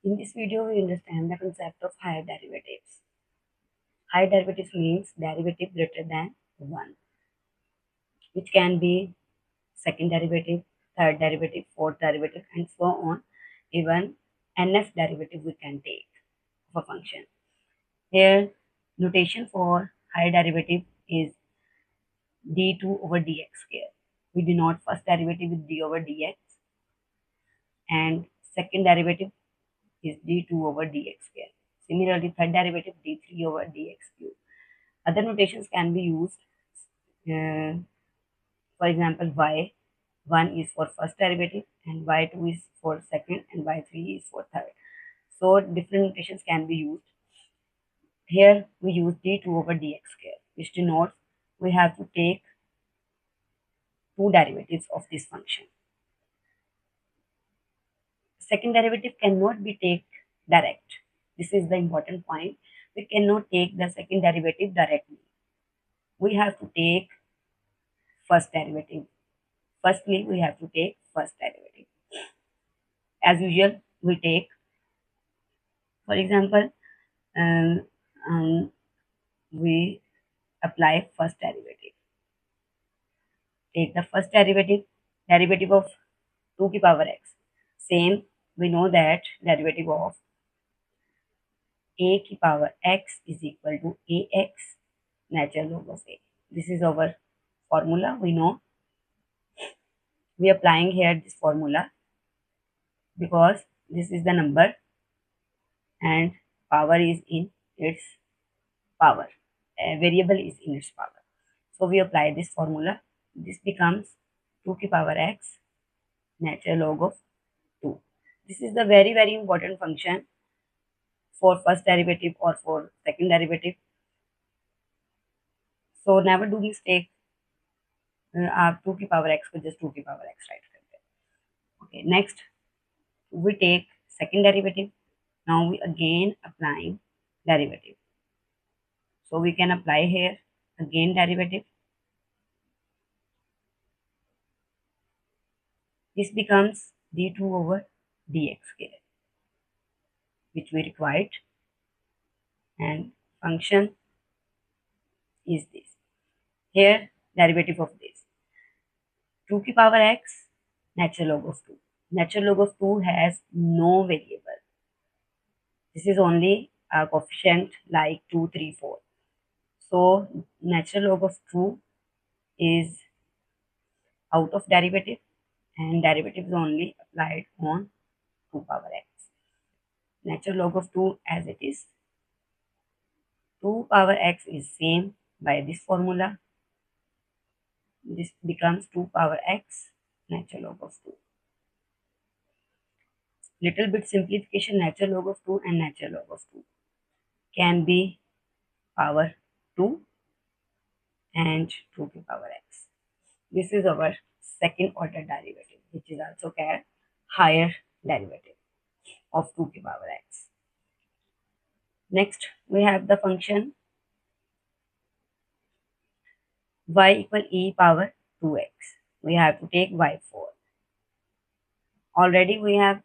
In this video, we understand the concept of higher derivatives. Higher derivatives means derivative greater than 1, which can be second derivative, third derivative, fourth derivative, and so on. Even nth derivative we can take of a function. Here, notation for higher derivative is d2 over dx square. We denote first derivative with d over dx, and second derivative is d2 over dx square. Similarly, third derivative d3 over dx cube. Other notations can be used. Uh, for example, y1 is for first derivative and y2 is for second and y3 is for third. So different notations can be used. Here we use d2 over dx square, which denotes we have to take two derivatives of this function. Second derivative cannot be taken direct. This is the important point. We cannot take the second derivative directly. We have to take first derivative. Firstly, we have to take first derivative. As usual, we take, for example, um, um, we apply first derivative. Take the first derivative, derivative of 2 to the power x. Same, we know that derivative of a to the power x is equal to ax natural log of a. This is our formula. We know we are applying here this formula because this is the number and power is in its power. A variable is in its power. So we apply this formula. This becomes 2 to the power x natural log of 2. This is the very important function for first derivative or for second derivative. So never do mistake आप 2 की power x को just 2 की power x write करते हैं. Okay, next we take second derivative. Now we again applying derivative. So we can apply here again derivative. This becomes d2 over dx square, which we required, and function is this. Here derivative of this 2 to the power x natural log of 2. Natural log of 2 has no variable. This is only a coefficient like 2, 3, 4. So natural log of 2 is out of derivative and derivative is only applied on 2 power x. Natural log of 2 as it is. 2 power x is same by this formula. This becomes 2 power x natural log of 2. Little bit simplification, natural log of 2 and natural log of 2 can be power 2 and 2 to power x. This is our second order derivative, which is also called higher derivative of 2 to power x. Next, we have the function y equal e power 2x. We have to take y4. Already we have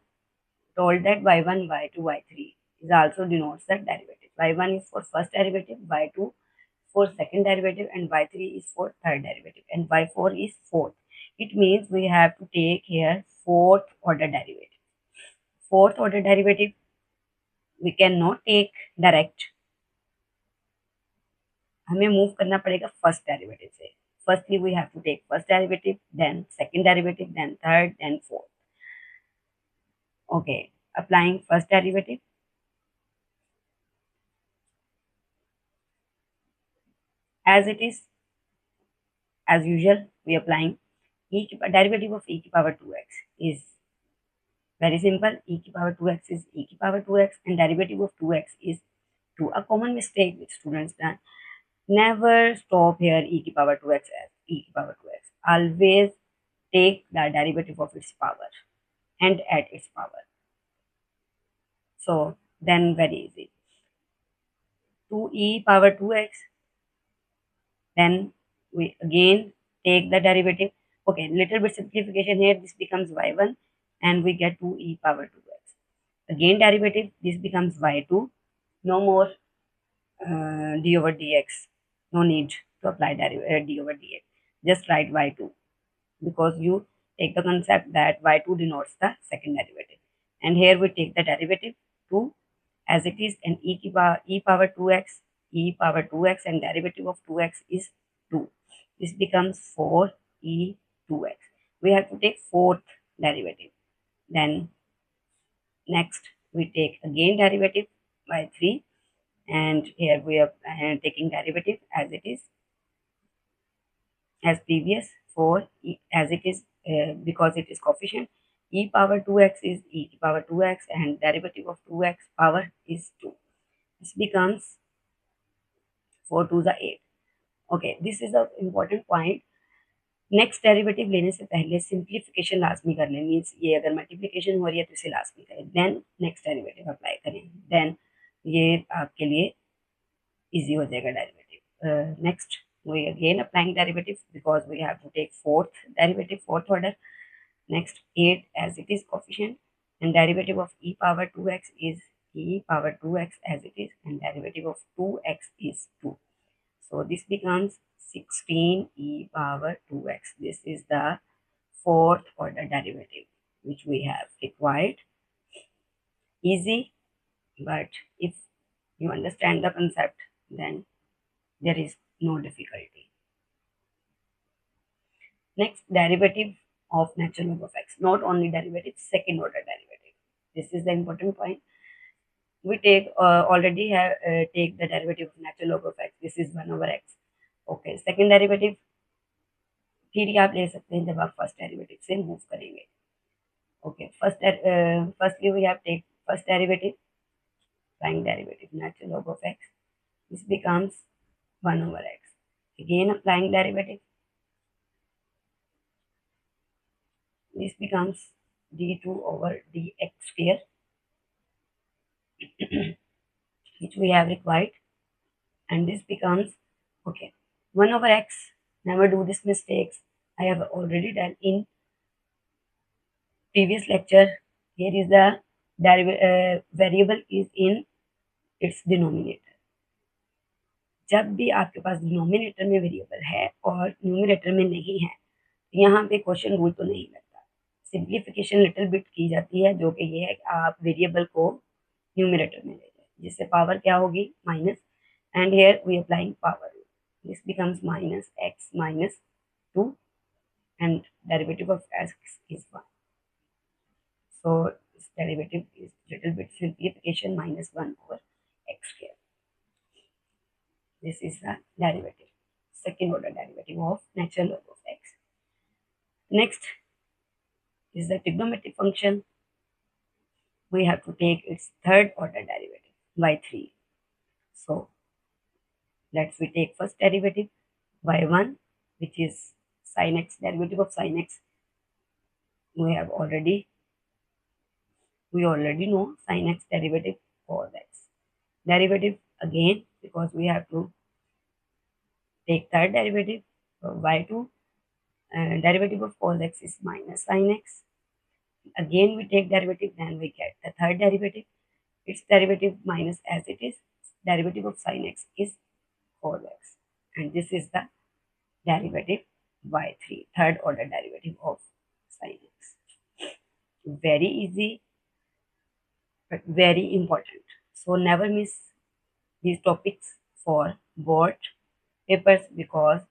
told that y1, y2, y3 is also denotes the derivative. y1 is for first derivative, y2 for second derivative, and y3 is for third derivative, and y4 is fourth. It means we have to take here fourth order derivative. Fourth order derivative we cannot take direct. हमें move करना पड़ेगा first derivative से. Firstly, we have to take first derivative, then second derivative, then third, then fourth. Okay, applying first derivative. As it is, as usual, we applying derivative of e to the power 2x is very simple. E to the power 2x is e to the power 2x and derivative of 2x is 2. A common mistake which students done. Never stop here e to the power 2x as e to the power 2x. Always take the derivative of its power and add its power. So then very easy. 2e power 2x. Then we again take the derivative. Okay, little bit simplification here. This becomes y1 and we get 2e power 2x. Again derivative, this becomes y2. No more d over dx. No need to apply d over dx. Just write y2 because you take the concept that y2 denotes the second derivative. And here we take the derivative 2 as it is, and e power 2x, and derivative of 2x is 2. This becomes 4e 2x. We have to take fourth derivative. Then next we take again derivative by 3, and here we are taking derivative as it is, as previous, for as it is, because it is coefficient. E power 2x is e power 2x, and derivative of 2x power is 2. This becomes 4 to the 8. Okay, this is a important point. Next derivative लेने से पहले simplification लाजमी कर लें, means ये अगर multiplication हो रही है तो इसे लाजमी करें, देन नेक्स्ट डेरिवेटिव अप्लाई करें, देन ये आपके लिए इजी हो जाएगा derivative. Next we again applying derivative because we have to take fourth order. Next 8 as it is coefficient, and derivative of e power 2x is e power 2x as it is, and derivative of 2x is 2. So this becomes 16 e power 2x. This is the fourth order derivative which we have required. Easy, but if you understand the concept, then there is no difficulty. Next, derivative of natural log of x. Not only derivative, second order derivative. This is the important point. We take already have take the derivative of natural log of x. This is 1 over x. Okay, second derivative फिर आप ले सकते हैं जब आप first derivative से move करेंगे. Okay, firstly we have take first derivative, applying derivative natural log of x. This becomes 1 over x. Again applying derivative, this becomes d2 over dx square which we have required, and this becomes, okay, 1 over x. Never do this mistakes. I have already done in previous lecture. Here is the variable is in its denominator. जब भी आपके पास denominator में variable है और numerator में नहीं है, यहाँ पे क्वेश्चन रूल तो नहीं लगता. सिंप्लीफिकेशन लिटिल बिट की जाती है, जो कि ये है कि आप वेरिएबल को न्यूमरेटर में ले जाए, जिससे पावर क्या होगी, minus, and here we applying power. This becomes minus X minus 2, and derivative of x is 1. So this derivative is little bit simplification, minus 1 over x square. This is the derivative, second order derivative of natural log of x. Next is the trigonometric function. We have to take its third order derivative by 3. So let's we take first derivative y1, which is sin x, derivative of sin x. We already know sin x derivative cos x. Derivative again, because we have to take third derivative y2, derivative of cos x is minus sin x. Again we take derivative, then we get the third derivative. Its derivative minus as it is, derivative of sin x is cos x, and this is the derivative y3, third order derivative of sin x. Very easy but very important. So never miss these topics for board papers, because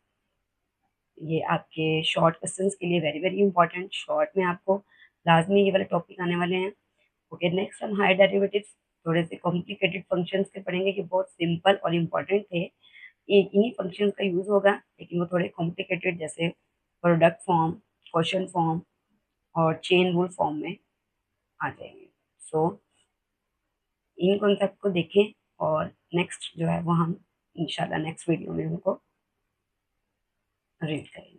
ये आपके short questions के लिए very very important. Short में आपको लाजमी ये वाले topic आने वाले हैं. ओके, नेक्स्ट हम हायर डेरिवेटिव्स, थोड़े से कॉम्प्लिकेटेड फंक्शंस के पढ़ेंगे कि बहुत सिंपल और इम्पॉर्टेंट थे. इन्हीं फंक्शंस का यूज़ होगा, लेकिन वो थोड़े कॉम्प्लिकेटेड, जैसे प्रोडक्ट फॉर्म, क्वेश्चन फॉर्म और चेन रूल फॉर्म में आ जाएंगे. सो इन कॉन्सेप्ट को देखें, और नेक्स्ट जो है वो हम इंशाल्लाह नेक्स्ट वीडियो में उनको रीड करेंगे.